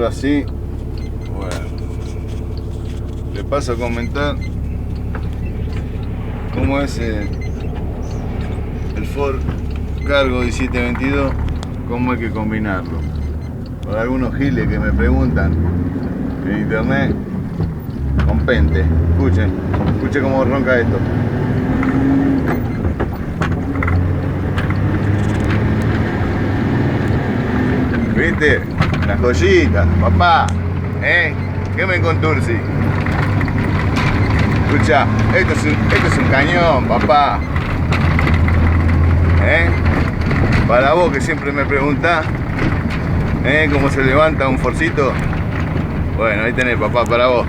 ahora sí. Bueno, le paso a comentar cómo es el Ford Cargo 1722, cómo hay que combinarlo. Por algunos giles que me preguntan en internet, con Pente. Escuchen cómo ronca esto. ¿Viste? Una joyita, papá. ¿Qué me conturci? Escucha, esto es un cañón, papá. Para vos que siempre me preguntás cómo se levanta un forcito. Bueno, ahí tenés, papá, para vos.